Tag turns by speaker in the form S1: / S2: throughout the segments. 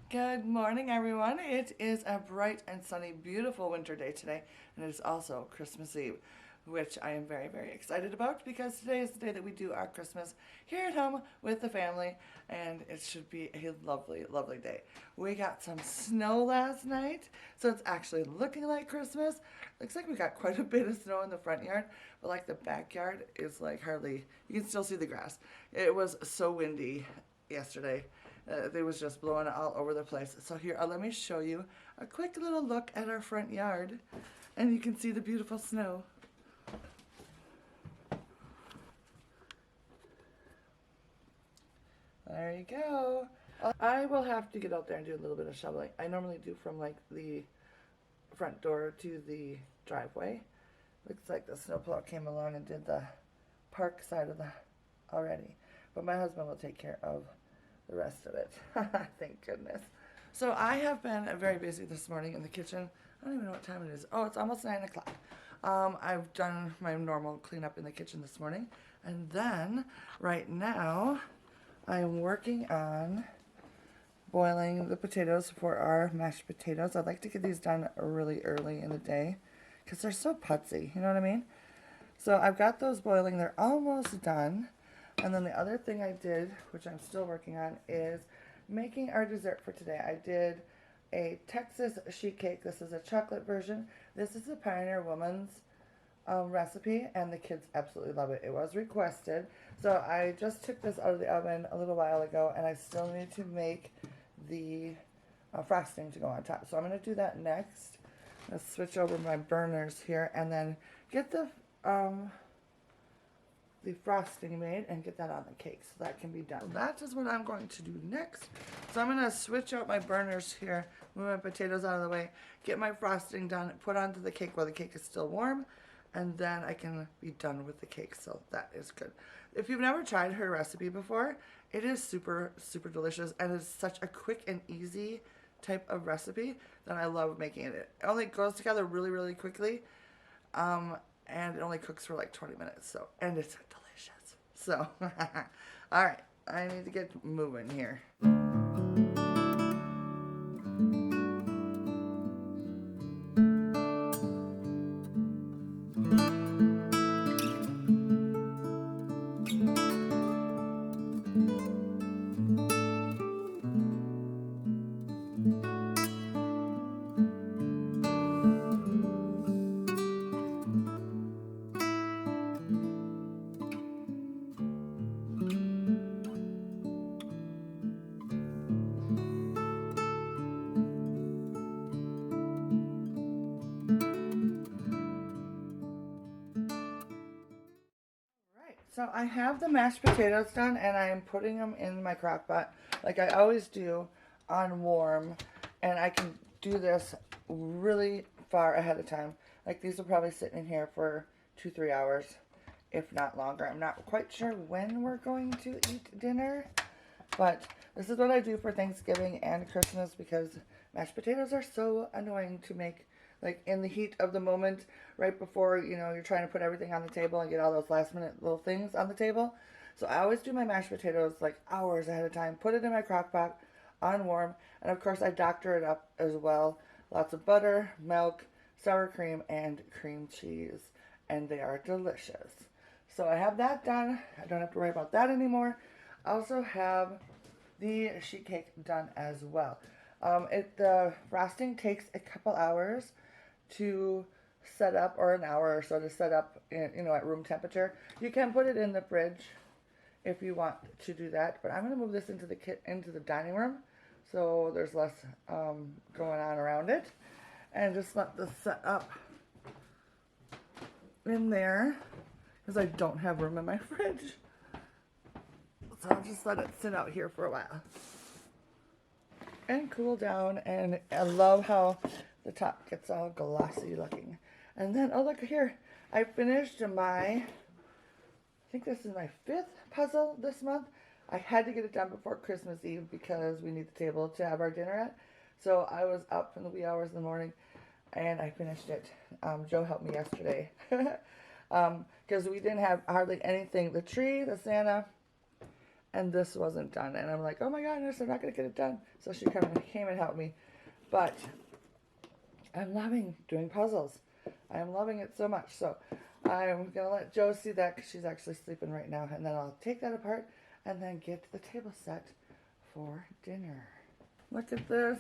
S1: Good morning, everyone. It is a bright and sunny, beautiful winter day today, and it is also Christmas Eve, which I am very, very excited about because today is the day that we do our Christmas here at home with the family, and it should be a lovely, lovely day. We got some snow last night, so it's actually looking like Christmas. Looks like we got quite a bit of snow in the front yard, but like the backyard is like hardly, you can still see the grass. It was so windy yesterday. They was just blowing all over the place. So here, let me show you a quick little look at our front yard, and you can see the beautiful snow. There you go. I will have to get out there and do a little bit of shoveling. I normally do from like the front door to the driveway. Looks like the snowplow came along and did the park side of the already. But my husband will take care of the rest of it. Thank goodness. So I have been very busy this morning in the kitchen. I don't even know what time it is. Oh, it's almost 9 o'clock. I've done my normal cleanup in the kitchen this morning. And then, right now, I'm working on boiling the potatoes for our mashed potatoes. I'd like to get these done really early in the day because they're so putsy, you know what I mean? So I've got those boiling. They're almost done. And then the other thing I did, which I'm still working on, is making our dessert for today. I did a Texas sheet cake. This is a chocolate version. This is a Pioneer Woman's recipe, and the kids absolutely love it. It was requested. So I just took this out of the oven a little while ago, and I still need to make the frosting to go on top. So I'm going to do that next. Let's switch over my burners here, and then get the frosting made and get that on the cake so that can be done. So that is what I'm going to do next. So I'm going to switch out my burners here, move my potatoes out of the way, get my frosting done, put onto the cake while the cake is still warm, and then I can be done with the cake. So that is good. If you've never tried her recipe before, it is super, super delicious, and it's such a quick and easy type of recipe that I love making it. It only goes together really, really quickly. And it only cooks for like 20 minutes. So, and it's delicious. So, all right, I need to get moving here. Right, so I have the mashed potatoes done, and I am putting them in my crock pot like I always do on warm, and I can do this really far ahead of time. Like these will probably sit in here for 2-3 hours, if not longer. I'm not quite sure when we're going to eat dinner, but this is what I do for Thanksgiving and Christmas because mashed potatoes are so annoying to make, like in the heat of the moment, right before, you're trying to put everything on the table and get all those last minute little things on the table. So I always do my mashed potatoes like hours ahead of time, put it in my crock pot on warm, and of course I doctor it up as well. Lots of butter, milk, sour cream, and cream cheese, and they are delicious. So I have that done. I don't have to worry about that anymore. I also have the sheet cake done as well. The frosting takes a couple hours to set up, or an hour or so to set up, at room temperature. You can put it in the fridge if you want to do that, but I'm going to move this into the dining room so there's less going on around it, and just let this set up in there because I don't have room in my fridge. So I'll just let it sit out here for a while and cool down. And I love how the top gets all glossy looking. And then, oh look here, I finished I think this is my 5th puzzle this month. I had to get it done before Christmas Eve because we need the table to have our dinner at. So I was up in the wee hours in the morning and I finished it. Joe helped me yesterday because we didn't have hardly anything. The tree, the Santa, and this wasn't done. And I'm like, oh my goodness, I'm not going to get it done. So she kind of came and helped me. But I'm loving doing puzzles. I am loving it so much. So I'm going to let Joe see that because she's actually sleeping right now. And then I'll take that apart and then get the table set for dinner. Look at this.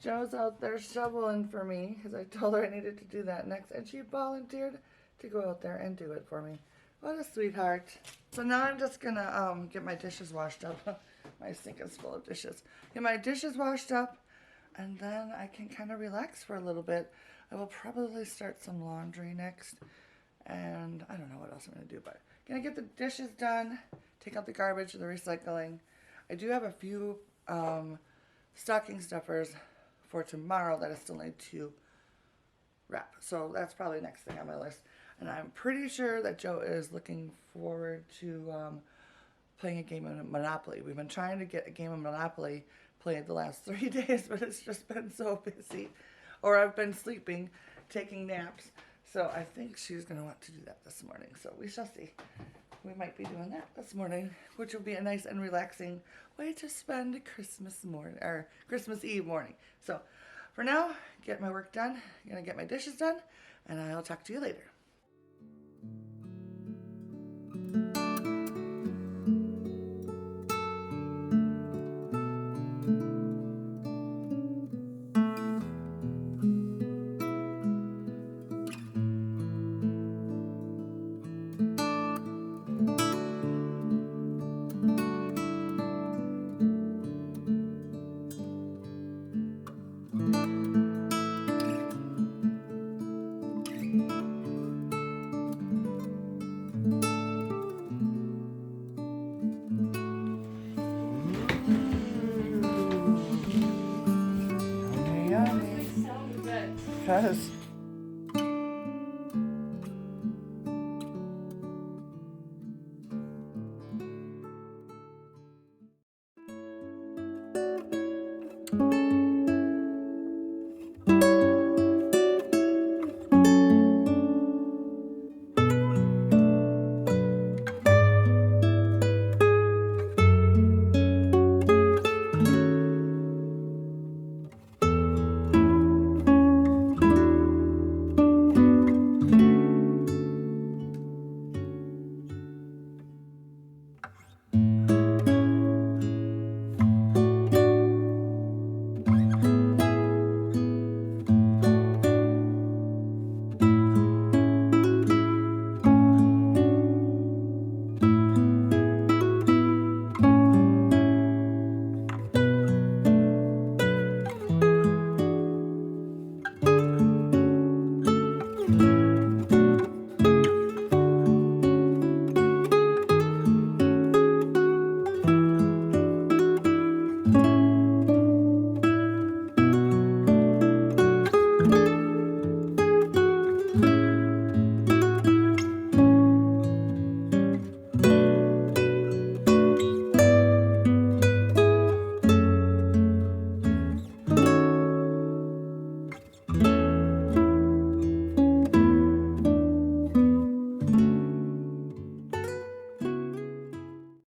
S1: Joe's out there shoveling for me because I told her I needed to do that next. And she volunteered to go out there and do it for me. What a sweetheart. So now I'm just going to get my dishes washed up. My sink is full of dishes. Get my dishes washed up. And then I can kind of relax for a little bit. I will probably start some laundry next. And I don't know what else I'm going to do. But I'm going to get the dishes done. Take out the garbage, the recycling. I do have a few stocking stuffers for tomorrow that I still need to wrap. So that's probably next thing on my list. And I'm pretty sure that Joe is looking forward to playing a game of Monopoly. We've been trying to get a game of Monopoly played the last 3 days, but it's just been so busy. Or I've been sleeping, taking naps. So I think she's going to want to do that this morning. So we shall see. We might be doing that this morning, which will be a nice and relaxing way to spend Christmas morning or Christmas Eve morning. So for now, get my work done. I'm going to get my dishes done, and I'll talk to you later. Yummy.
S2: So good.
S1: Because